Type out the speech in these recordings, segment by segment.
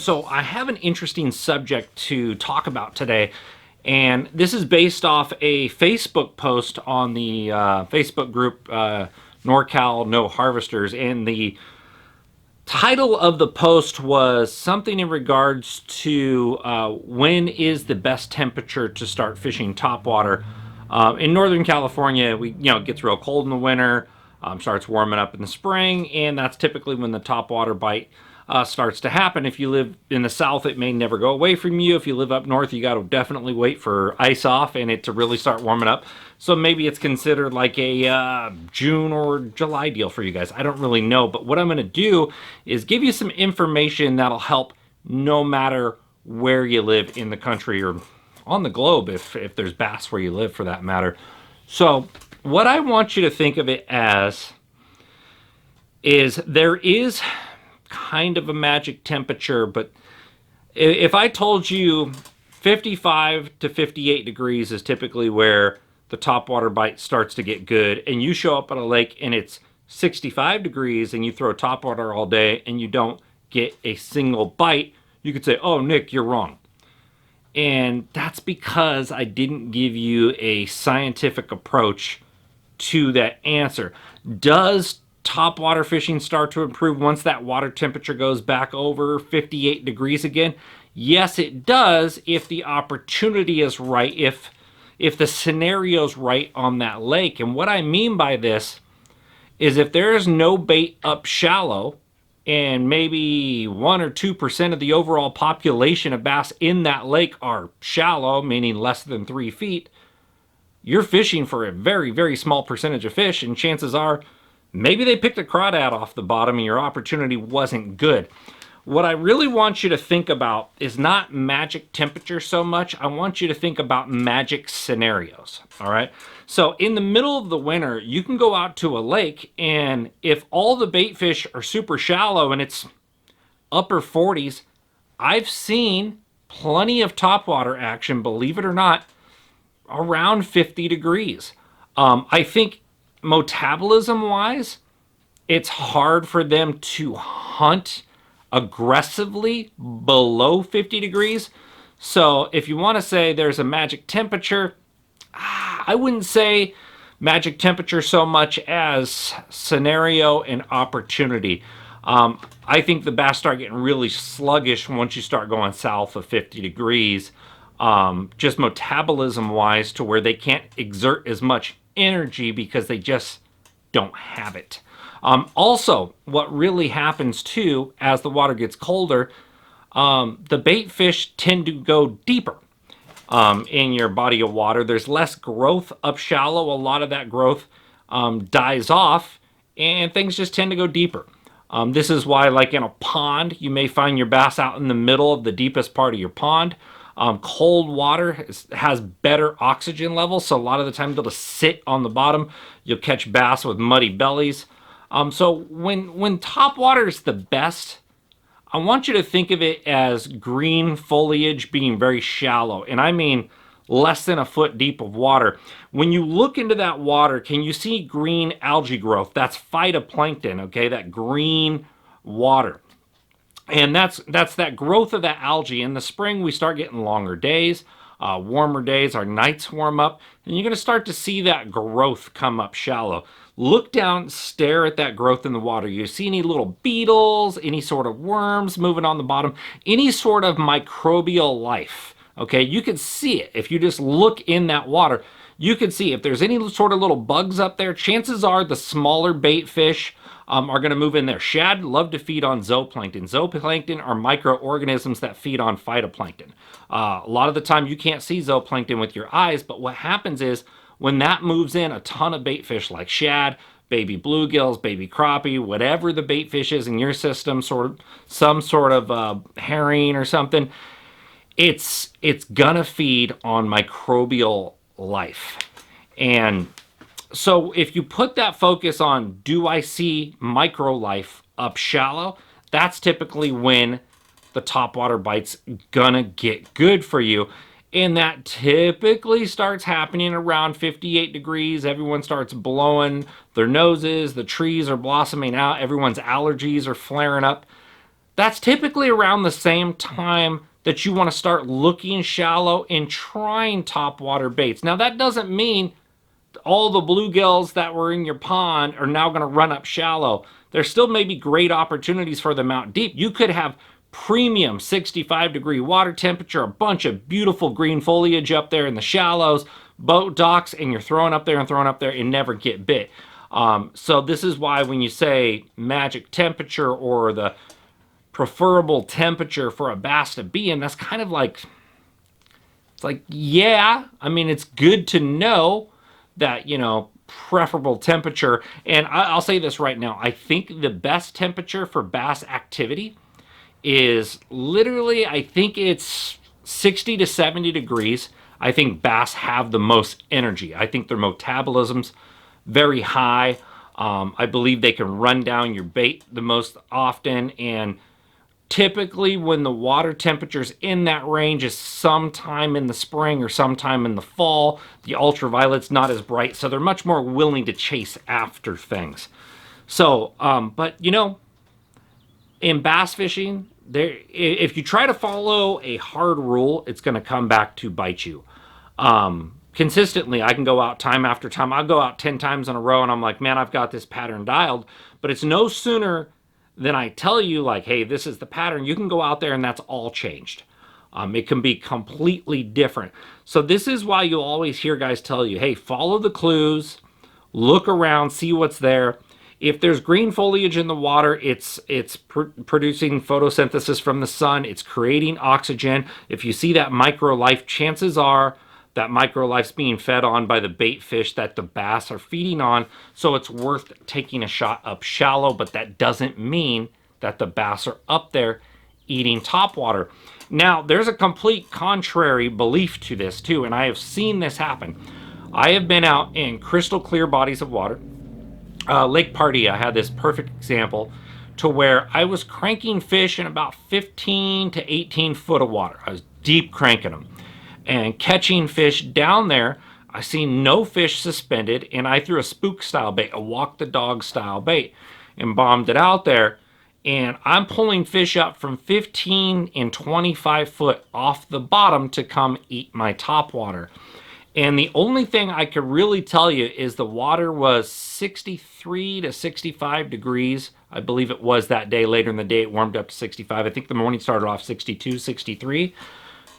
So I have an interesting subject to talk about today, and this is based off a Facebook post on the Facebook group NorCal No Harvesters, and the title of the post was something in regards to when is the best temperature to start fishing topwater. In Northern California, it gets real cold in the winter, starts warming up in the spring, and that's typically when the topwater bite starts to happen. If you live in the south, it may never go away from you. If you live up north, you got to definitely wait for ice off and it to really start warming up. So maybe it's considered like a June or July deal for you guys. I don't really know, but what I'm going to do is give you some information that'll help no matter where you live in the country or on the globe, if there's bass where you live for that matter. So what I want you to think of it as is there is kind of a magic temperature, but if I told you 55 to 58 degrees is typically where the topwater bite starts to get good, and you show up at a lake and it's 65 degrees and you throw topwater all day and you don't get a single bite, you could say, oh, Nick, you're wrong. And that's because I didn't give you a scientific approach to that answer. Does topwater fishing start to improve once that water temperature goes back over 58 degrees again? Yes, it does, if the opportunity is right, if the scenario's right on that lake. And what I mean by this is if there is no bait up shallow and maybe 1 or 2% of the overall population of bass in that lake are shallow, meaning less than 3 feet, you're fishing for a very, very small percentage of fish, and chances are maybe they picked a crawdad off the bottom and your opportunity wasn't good. What I really want you to think about is not magic temperature so much. I want you to think about magic scenarios, all right? So in the middle of the winter, you can go out to a lake, and if all the bait fish are super shallow and it's upper 40s, I've seen plenty of topwater action, believe it or not, around 50 degrees. I think metabolism-wise, it's hard for them to hunt aggressively below 50 degrees. So if you want to say there's a magic temperature, I wouldn't say magic temperature so much as scenario and opportunity. I think the bass start getting really sluggish once you start going south of 50 degrees, just metabolism-wise, to where they can't exert as much energy because they just don't have it. Also, what really happens too, as the water gets colder, the bait fish tend to go deeper in your body of water. There's less growth up shallow. A lot of that growth dies off, and things just tend to go deeper. This is why, like in a pond, you may find your bass out in the middle of the deepest part of your pond. Cold water has better oxygen levels, so a lot of the time they'll just sit on the bottom. You'll catch bass with muddy bellies. So when topwater is the best, I want you to think of it as green foliage being very shallow, and I mean less than a foot deep of water. When you look into that water, can you see green algae growth? That's phytoplankton, okay, that green water. And that's that growth of that algae. In the spring, we start getting longer days, warmer days, our nights warm up, and you're going to start to see that growth come up shallow. Look down, stare at that growth in the water. You see any little beetles, any sort of worms moving on the bottom, any sort of microbial life, okay? You can see it. If you just look in that water, you can see if there's any sort of little bugs up there. Chances are the smaller bait fish are going to move in there. Shad love to feed on zooplankton. Zooplankton are microorganisms that feed on phytoplankton. A lot of the time you can't see zooplankton with your eyes, but what happens is when that moves in, a ton of bait fish like shad, baby bluegills, baby crappie, whatever the bait fish is in your system, some sort of herring or something, it's gonna feed on microbial life. And so if you put that focus on, do I see micro life up shallow, that's typically when the topwater bite's gonna get good for you. And that typically starts happening around 58 degrees. Everyone starts blowing their noses. The trees are blossoming out. Everyone's allergies are flaring up. That's typically around the same time that you want to start looking shallow and trying topwater baits. Now, that doesn't mean all the bluegills that were in your pond are now going to run up shallow. There still may be great opportunities for them out deep. You could have premium 65-degree water temperature, a bunch of beautiful green foliage up there in the shallows, boat docks, and you're throwing up there and never get bit. So this is why when you say magic temperature or the preferable temperature for a bass to be in, that's kind of like, it's like, yeah, I mean, it's good to know that, preferable temperature. And I'll say this right now. I think the best temperature for bass activity is literally, I think it's 60 to 70 degrees. I think bass have the most energy. I think their metabolism's very high. I believe they can run down your bait the most often. And typically when the water temperature's in that range is sometime in the spring or sometime in the fall. The ultraviolet's not as bright, so they're much more willing to chase after things. So, but in bass fishing, if you try to follow a hard rule, it's going to come back to bite you. Consistently, I can go out time after time. I'll go out 10 times in a row and I'm like, man, I've got this pattern dialed. But it's no sooner than I tell you, like, hey, this is the pattern. You can go out there and that's all changed. It can be completely different. So this is why you'll always hear guys tell you, hey, follow the clues, look around, see what's there. If there's green foliage in the water, it's producing photosynthesis from the sun. It's creating oxygen. If you see that microlife, chances are that microlife's being fed on by the bait fish that the bass are feeding on. So it's worth taking a shot up shallow, but that doesn't mean that the bass are up there eating topwater. Now, there's a complete contrary belief to this too, and I have seen this happen. I have been out in crystal clear bodies of water. Lake Party, I had this perfect example to where I was cranking fish in about 15 to 18 foot of water. I was deep cranking them and catching fish down there. I seen no fish suspended, and I threw a spook style bait, a walk the dog style bait, and bombed it out there. And I'm pulling fish up from 15 and 25 foot off the bottom to come eat my topwater. And the only thing I could really tell you is the water was 63 to 65 degrees. I believe it was that day. Later in the day, it warmed up to 65. I think the morning started off 62, 63.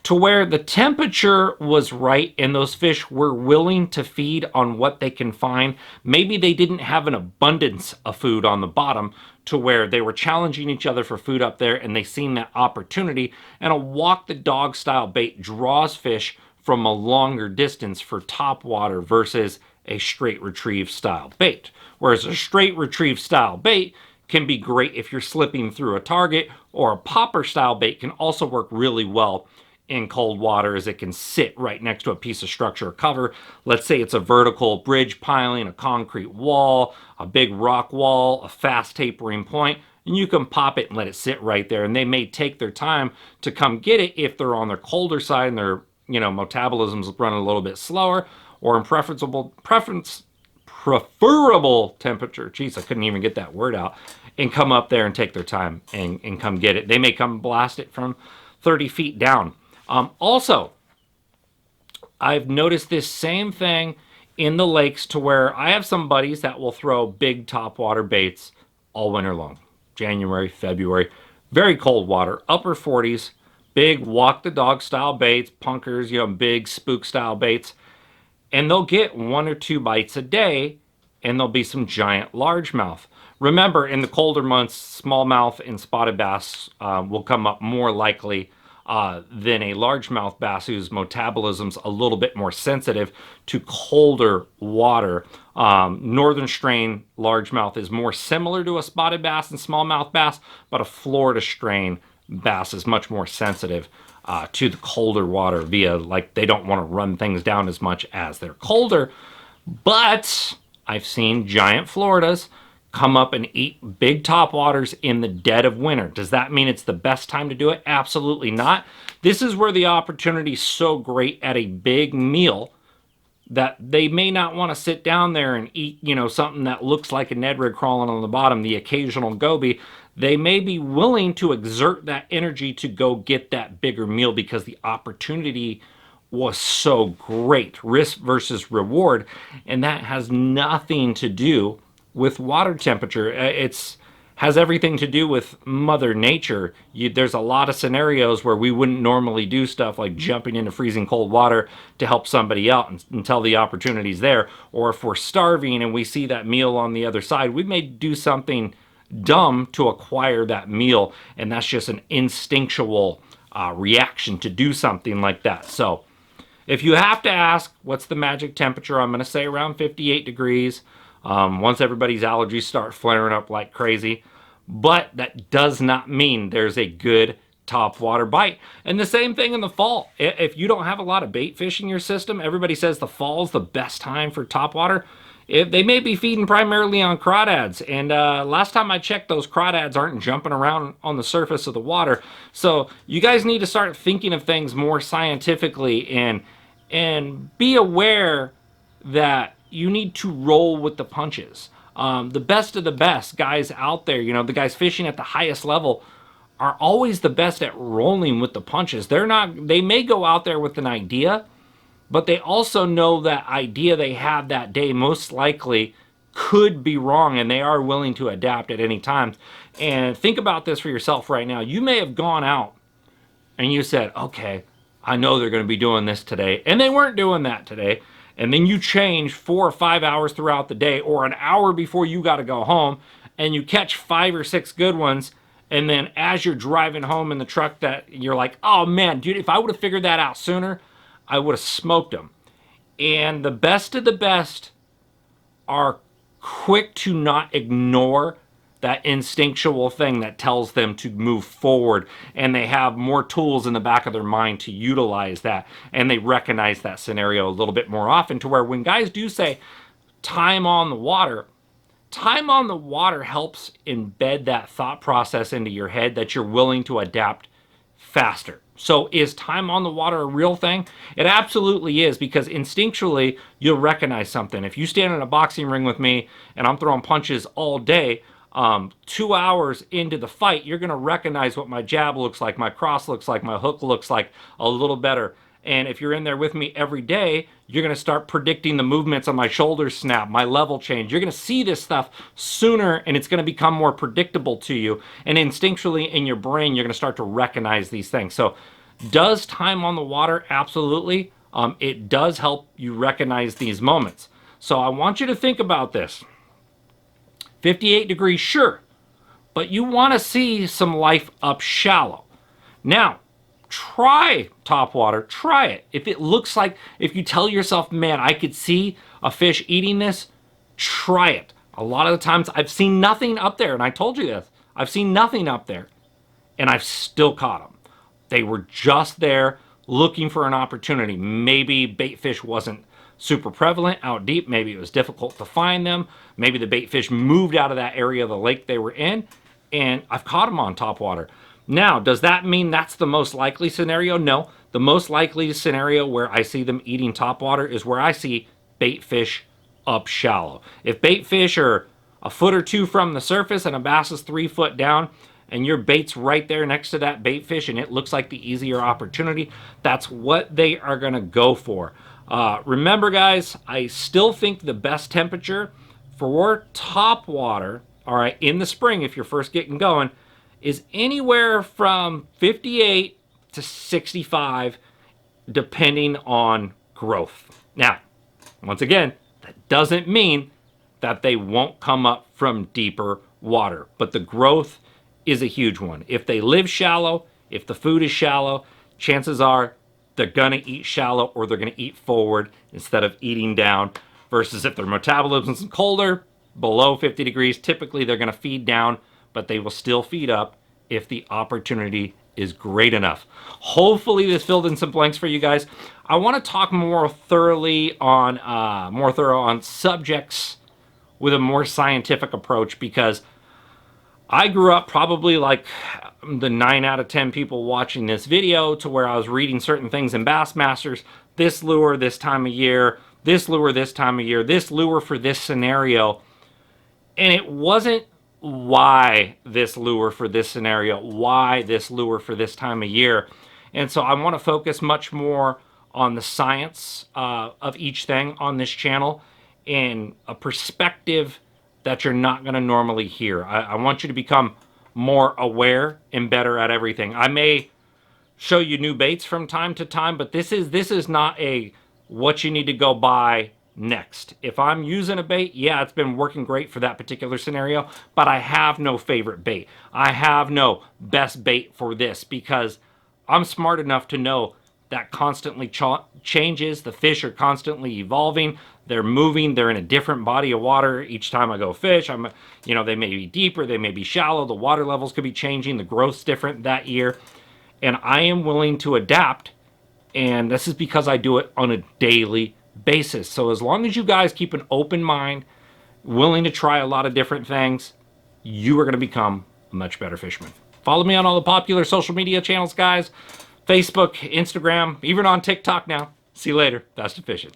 To where the temperature was right and those fish were willing to feed on what they can find. Maybe they didn't have an abundance of food on the bottom to where they were challenging each other for food up there and they seen that opportunity. And a walk the dog style bait draws fish from a longer distance for topwater versus a straight retrieve style bait. Whereas a straight retrieve style bait can be great if you're slipping through a target, or a popper style bait can also work really well in cold water as it can sit right next to a piece of structure or cover. Let's say it's a vertical bridge piling, a concrete wall, a big rock wall, a fast tapering point, and you can pop it and let it sit right there. And they may take their time to come get it if they're on their colder side and their metabolism's running a little bit slower, or in preferable temperature. Jeez, I couldn't even get that word out. And come up there and take their time and come get it. They may come blast it from 30 feet down. Also, I've noticed this same thing in the lakes to where I have some buddies that will throw big topwater baits all winter long. January, February, very cold water, upper 40s, big walk the dog style baits, punkers, big spook style baits. And they'll get 1 or 2 bites a day, and there'll be some giant largemouth. Remember, in the colder months, smallmouth and spotted bass will come up more likely than a largemouth bass whose metabolism's a little bit more sensitive to colder water. Northern strain largemouth is more similar to a spotted bass and smallmouth bass, but a Florida strain bass is much more sensitive to the colder water via, like, they don't want to run things down as much as they're colder. But I've seen giant Floridas come up and eat big topwaters in the dead of winter. Does that mean it's the best time to do it? Absolutely not. This is where the opportunity is so great at a big meal that they may not want to sit down there and eat, something that looks like a Ned rig crawling on the bottom, the occasional goby. they may be willing to exert that energy to go get that bigger meal because the opportunity was so great. Risk versus reward. And that has nothing to do with water temperature. It's has everything to do with Mother Nature. There's a lot of scenarios where we wouldn't normally do stuff like jumping into freezing cold water to help somebody out until the opportunity's there. Or if we're starving and we see that meal on the other side, we may do something dumb to acquire that meal, and that's just an instinctual reaction to do something like that. So if you have to ask what's the magic temperature, I'm going to say around 58 degrees. Once everybody's allergies start flaring up like crazy. But that does not mean there's a good topwater bite. And the same thing in the fall. If you don't have a lot of bait fish in your system, everybody says the fall's the best time for topwater. They may be feeding primarily on crawdads. And last time I checked, those crawdads aren't jumping around on the surface of the water. So you guys need to start thinking of things more scientifically and be aware that you need to roll with the punches. The best of the best guys out there, the guys fishing at the highest level, are always the best at rolling with the punches. They may go out there with an idea, but they also know that idea they have that day most likely could be wrong, and they are willing to adapt at any time. And think about this for yourself right now. You may have gone out and you said, okay, I know they're going to be doing this today, and they weren't doing that today. And then you change 4 or 5 hours throughout the day, or an hour before you got to go home, and you catch 5 or 6 good ones. And then as you're driving home in the truck, that you're like, oh man, dude, if I would have figured that out sooner, I would have smoked them. And the best of the best are quick to not ignore that instinctual thing that tells them to move forward, and they have more tools in the back of their mind to utilize that, and they recognize that scenario a little bit more often, to where when guys do say time on the water helps embed that thought process into your head that you're willing to adapt faster. So is time on the water a real thing? It absolutely is, because instinctually you'll recognize something. If you stand in a boxing ring with me and I'm throwing punches all day, 2 hours into the fight, you're going to recognize what my jab looks like, my cross looks like, my hook looks like a little better. And if you're in there with me every day, you're going to start predicting the movements on my shoulder snap, my level change. You're going to see this stuff sooner, and it's going to become more predictable to you. And instinctually in your brain, you're going to start to recognize these things. So does time on the water? Absolutely. It does help you recognize these moments. So I want you to think about this. 58 degrees, sure, but you want to see some life up shallow. Now, try topwater, try it. If it looks like, if you tell yourself, man, I could see a fish eating this, try it. A lot of the times I've seen nothing up there, and I told you this, I've seen nothing up there, and I've still caught them. They were just there looking for an opportunity. Maybe bait fish wasn't super prevalent out deep. Maybe it was difficult to find them. Maybe the bait fish moved out of that area of the lake they were in, and I've caught them on topwater. Now, does that mean that's the most likely scenario? No. The most likely scenario where I see them eating topwater is where I see bait fish up shallow. If bait fish are a foot or two from the surface and a bass is 3 foot down, and your bait's right there next to that bait fish and it looks like the easier opportunity, that's what they are going to go for. Remember, guys, I still think the best temperature for topwater, all right, in the spring, if you're first getting going, is anywhere from 58 to 65, depending on growth. Now, once again, that doesn't mean that they won't come up from deeper water, but the growth is a huge one. If they live shallow, if the food is shallow, chances are they're gonna eat shallow, or they're gonna eat forward instead of eating down. Versus if their metabolism is colder, below 50 degrees, typically they're gonna feed down, but they will still feed up if the opportunity is great enough. Hopefully this filled in some blanks for you guys. I want to talk more thorough on subjects with a more scientific approach, because I grew up probably like the 9 out of 10 people watching this video, to where I was reading certain things in Bassmasters. This lure this time of year, this lure this time of year, this lure for this scenario. And it wasn't why this lure for this scenario, why this lure for this time of year. And so I want to focus much more on the science of each thing on this channel in a perspective that you're not going to normally hear. I want you to become more aware and better at everything. I may show you new baits from time to time, but this is not a what you need to go buy next. If I'm using a bait, yeah, it's been working great for that particular scenario, but I have no favorite bait. I have no best bait for this, because I'm smart enough to know that constantly changes. The fish are constantly evolving. They're moving. They're in a different body of water each time I go fish. They may be deeper, they may be shallow. The water levels could be changing. The growth's different that year. And I am willing to adapt. And this is because I do it on a daily basis. So as long as you guys keep an open mind, willing to try a lot of different things, you are going to become a much better fisherman. Follow me on all the popular social media channels, guys. Facebook, Instagram, even on TikTok now. See you later. Best of fishing.